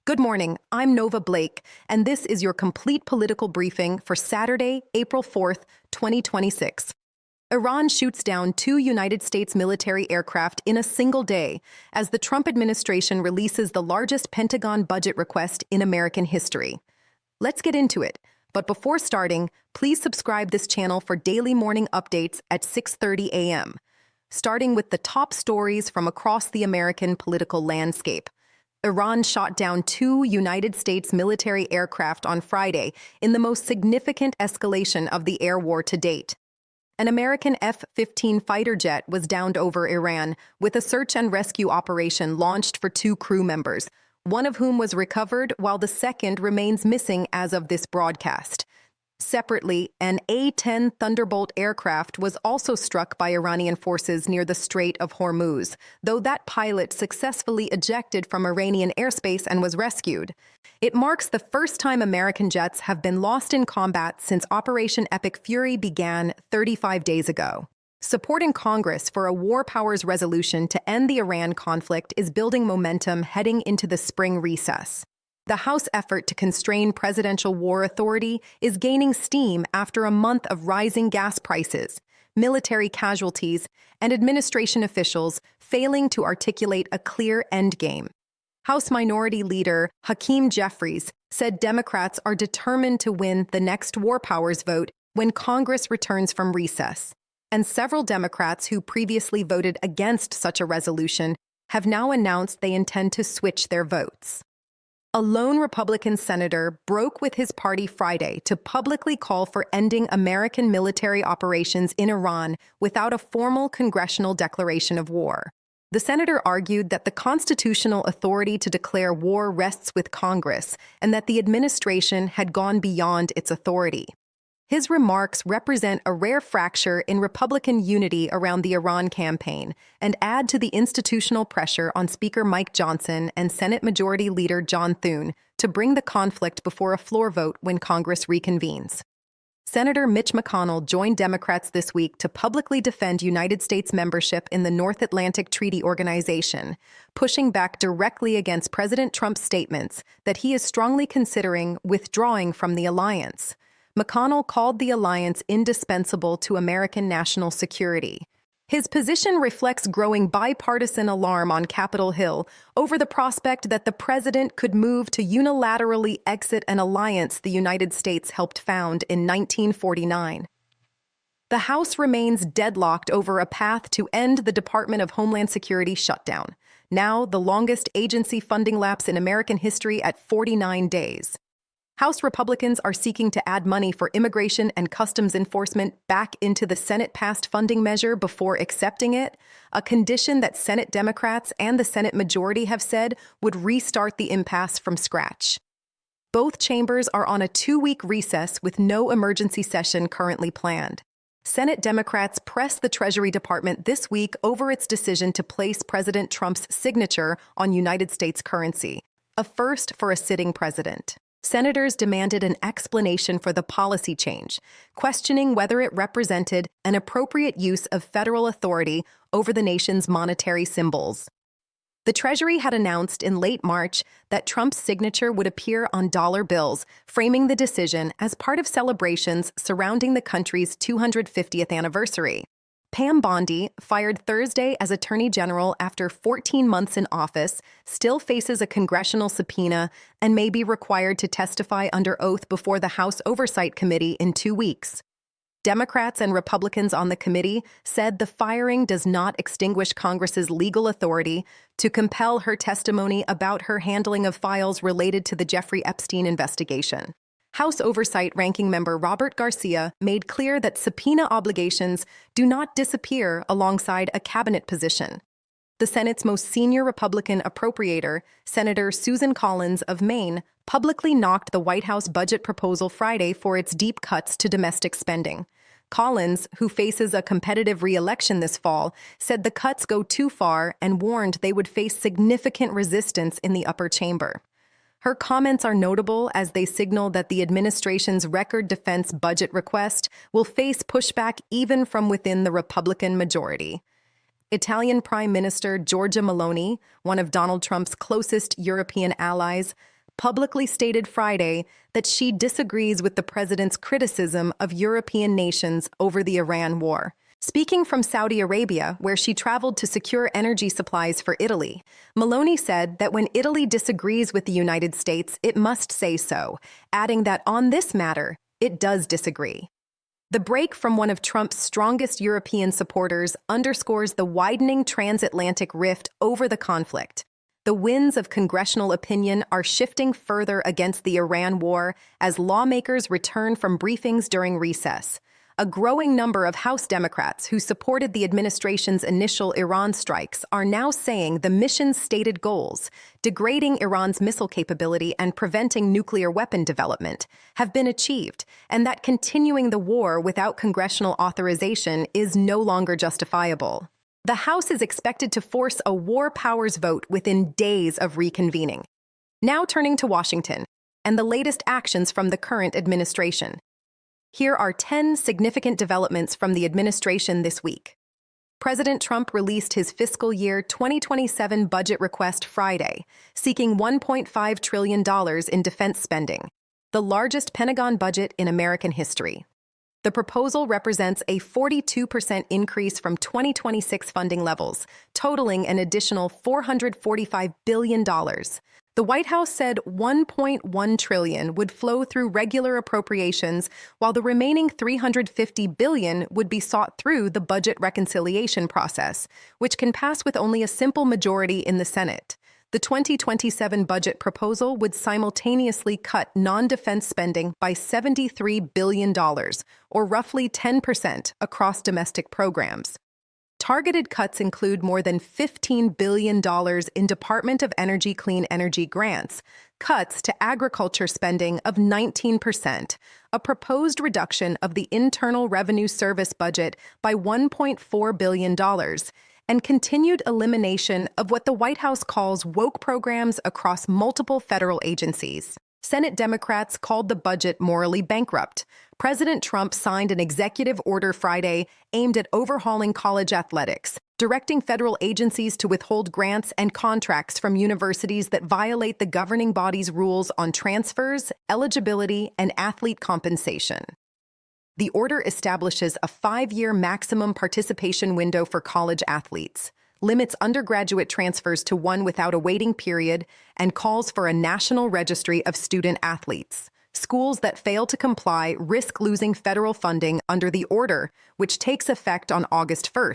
Good morning, I'm Nova Blake, and this is your complete political briefing for Saturday, April 4th, 2026. Iran shoots down 2 United States military aircraft in a single day as the Trump administration releases the largest Pentagon budget request in American history. Let's get into it, but before starting, please subscribe this channel for daily morning updates at 6:30 a.m., starting with the top stories from across the American political landscape. Iran shot down 2 United States military aircraft on Friday in the most significant escalation of the air war to date. An American F-15 fighter jet was downed over Iran, with a search and rescue operation launched for 2 crew members, one of whom was recovered while the second remains missing as of this broadcast. Separately, an A-10 Thunderbolt aircraft was also struck by Iranian forces near the Strait of Hormuz, though that pilot successfully ejected from Iranian airspace and was rescued. It marks the first time American jets have been lost in combat since Operation Epic Fury began 35 days ago. Support in Congress for a war powers resolution to end the Iran conflict is building momentum heading into the spring recess. The House effort to constrain presidential war authority is gaining steam after a month of rising gas prices, military casualties, and administration officials failing to articulate a clear endgame. House Minority Leader Hakeem Jeffries said Democrats are determined to win the next war powers vote when Congress returns from recess, and several Democrats who previously voted against such a resolution have now announced they intend to switch their votes. A lone Republican senator broke with his party Friday to publicly call for ending American military operations in Iran without a formal congressional declaration of war. The senator argued that the constitutional authority to declare war rests with Congress and that the administration had gone beyond its authority. His remarks represent a rare fracture in Republican unity around the Iran campaign and add to the institutional pressure on Speaker Mike Johnson and Senate Majority Leader John Thune to bring the conflict before a floor vote when Congress reconvenes. Senator Mitch McConnell joined Democrats this week to publicly defend United States membership in the North Atlantic Treaty Organization, pushing back directly against President Trump's statements that he is strongly considering withdrawing from the alliance. McConnell called the alliance indispensable to American national security. His position reflects growing bipartisan alarm on Capitol Hill over the prospect that the president could move to unilaterally exit an alliance the United States helped found in 1949. The House remains deadlocked over a path to end the Department of Homeland Security shutdown, now the longest agency funding lapse in American history at 49 days. House Republicans are seeking to add money for immigration and customs enforcement back into the Senate-passed funding measure before accepting it, a condition that Senate Democrats and the Senate majority have said would restart the impasse from scratch. Both chambers are on a 2-week recess with no emergency session currently planned. Senate Democrats pressed the Treasury Department this week over its decision to place President Trump's signature on United States currency, a first for a sitting president. Senators demanded an explanation for the policy change, questioning whether it represented an appropriate use of federal authority over the nation's monetary symbols. The Treasury had announced in late March that Trump's signature would appear on dollar bills, framing the decision as part of celebrations surrounding the country's 250th anniversary. Pam Bondi, fired Thursday as Attorney General after 14 months in office, still faces a congressional subpoena and may be required to testify under oath before the House Oversight Committee in 2 weeks. Democrats and Republicans on the committee said the firing does not extinguish Congress's legal authority to compel her testimony about her handling of files related to the Jeffrey Epstein investigation. House Oversight Ranking Member Robert Garcia made clear that subpoena obligations do not disappear alongside a cabinet position. The Senate's most senior Republican appropriator, Senator Susan Collins of Maine, publicly knocked the White House budget proposal Friday for its deep cuts to domestic spending. Collins, who faces a competitive re-election this fall, said the cuts go too far and warned they would face significant resistance in the upper chamber. Her comments are notable as they signal that the administration's record defense budget request will face pushback even from within the Republican majority. Italian Prime Minister Giorgia Meloni, one of Donald Trump's closest European allies, publicly stated Friday that she disagrees with the president's criticism of European nations over the Iran war. Speaking from Saudi Arabia, where she traveled to secure energy supplies for Italy, Meloni said that when Italy disagrees with the United States, it must say so, adding that on this matter, it does disagree. The break from one of Trump's strongest European supporters underscores the widening transatlantic rift over the conflict. The winds of congressional opinion are shifting further against the Iran war as lawmakers return from briefings during recess. A growing number of House Democrats who supported the administration's initial Iran strikes are now saying the mission's stated goals, degrading Iran's missile capability and preventing nuclear weapon development, have been achieved, and that continuing the war without congressional authorization is no longer justifiable. The House is expected to force a war powers vote within days of reconvening. Now turning to Washington and the latest actions from the current administration. Here are 10 significant developments from the administration this week. President Trump released his fiscal year 2027 budget request Friday, seeking $1.5 trillion in defense spending, the largest Pentagon budget in American history. The proposal represents a 42% increase from 2026 funding levels, totaling an additional $445 billion. The White House said $1.1 trillion would flow through regular appropriations, while the remaining $350 billion would be sought through the budget reconciliation process, which can pass with only a simple majority in the Senate. The 2027 budget proposal would simultaneously cut non-defense spending by $73 billion, or roughly 10%, across domestic programs. Targeted cuts include more than $15 billion in Department of Energy clean energy grants, cuts to agriculture spending of 19%, a proposed reduction of the Internal Revenue Service budget by $1.4 billion, and continued elimination of what the White House calls woke programs across multiple federal agencies. Senate Democrats called the budget morally bankrupt. President Trump signed an executive order Friday aimed at overhauling college athletics, directing federal agencies to withhold grants and contracts from universities that violate the governing body's rules on transfers, eligibility, and athlete compensation. The order establishes a 5-year maximum participation window for college athletes, limits undergraduate transfers to one without a waiting period, and calls for a national registry of student athletes. Schools that fail to comply risk losing federal funding under the order, which takes effect on August 1,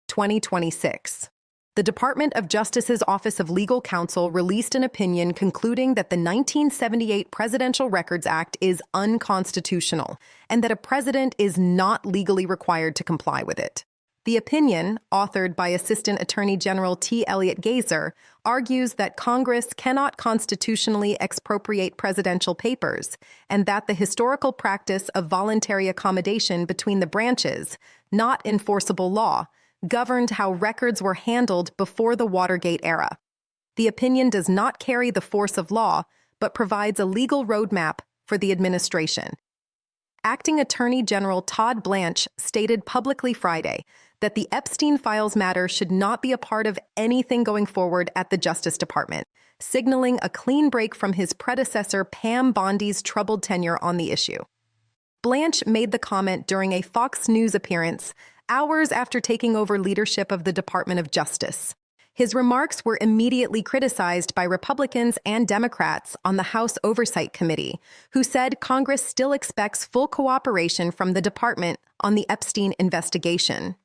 2026. The Department of Justice's Office of Legal Counsel released an opinion concluding that the 1978 Presidential Records Act is unconstitutional and that a president is not legally required to comply with it. The opinion, authored by Assistant Attorney General T. Elliott Gazer, argues that Congress cannot constitutionally expropriate presidential papers and that the historical practice of voluntary accommodation between the branches, not enforceable law, governed how records were handled before the Watergate era. The opinion does not carry the force of law, but provides a legal roadmap for the administration. Acting Attorney General Todd Blanche stated publicly Friday that the Epstein files matter should not be a part of anything going forward at the Justice Department, signaling a clean break from his predecessor Pam Bondi's troubled tenure on the issue. Blanche made the comment during a Fox News appearance hours after taking over leadership of the Department of Justice. His remarks were immediately criticized by Republicans and Democrats on the House Oversight Committee, who said Congress still expects full cooperation from the department on the Epstein investigation.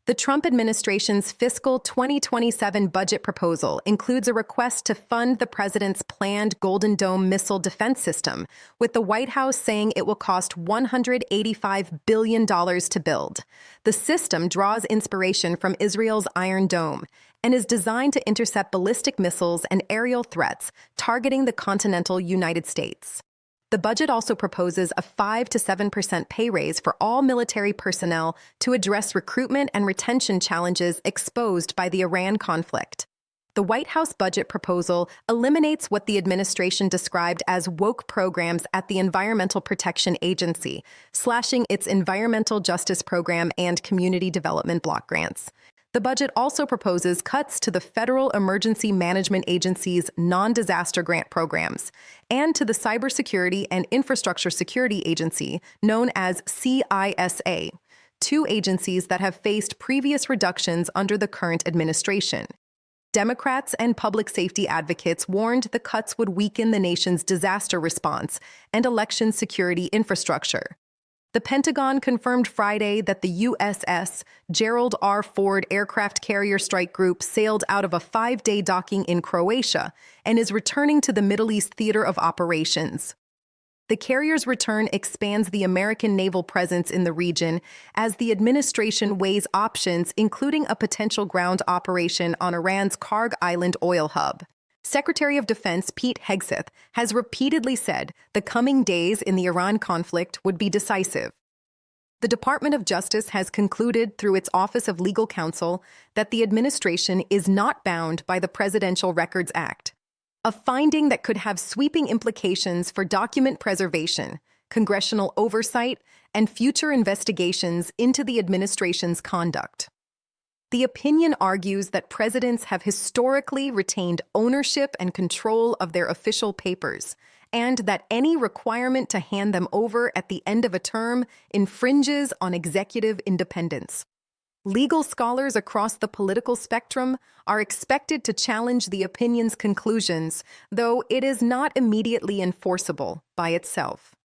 The Trump administration's fiscal 2027 budget proposal includes a request to fund the president's planned Golden Dome missile defense system, with the White House saying it will cost $185 billion to build. The system draws inspiration from Israel's Iron Dome and is designed to intercept ballistic missiles and aerial threats targeting the continental United States. The budget also proposes a 5 to 7% pay raise for all military personnel to address recruitment and retention challenges exposed by the Iran conflict. The White House budget proposal eliminates what the administration described as woke programs at the Environmental Protection Agency, slashing its Environmental Justice Program and Community Development Block grants. The budget also proposes cuts to the Federal Emergency Management Agency's non-disaster grant programs and to the Cybersecurity and Infrastructure Security Agency, known as CISA, two agencies that have faced previous reductions under the current administration. Democrats and public safety advocates warned the cuts would weaken the nation's disaster response and election security infrastructure. The Pentagon confirmed Friday that the USS Gerald R. aircraft carrier strike group sailed out of a 5-day docking in Croatia and is returning to the Middle East theater of operations. The carrier's return expands the American naval presence in the region as the administration weighs options, including a potential ground operation on Iran's Kharg Island oil hub. Secretary of Defense Pete Hegseth has repeatedly said the coming days in the Iran conflict would be decisive. The Department of Justice has concluded through its Office of Legal Counsel that the administration is not bound by the Presidential Records Act, a finding that could have sweeping implications for document preservation, congressional oversight, and future investigations into the administration's conduct. The opinion argues that presidents have historically retained ownership and control of their official papers, and that any requirement to hand them over at the end of a term infringes on executive independence. Legal scholars across the political spectrum are expected to challenge the opinion's conclusions, though it is not immediately enforceable by itself.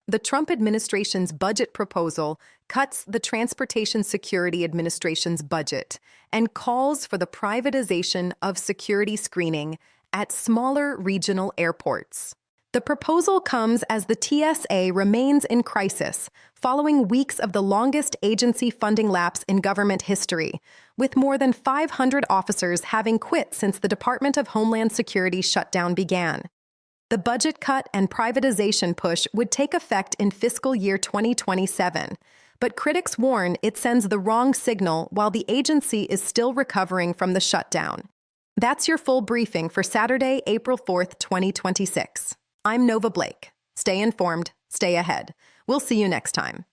The Trump administration's budget proposal cuts the Transportation Security Administration's budget and calls for the privatization of security screening at smaller regional airports. The proposal comes as the TSA remains in crisis following weeks of the longest agency funding lapse in government history, with more than 500 officers having quit since the Department of Homeland Security's shutdown began. The budget cut and privatization push would take effect in fiscal year 2027, but critics warn it sends the wrong signal while the agency is still recovering from the shutdown. That's your full briefing for Saturday, April 4th, 2026. I'm Nova Blake. Stay informed, stay ahead. We'll see you next time.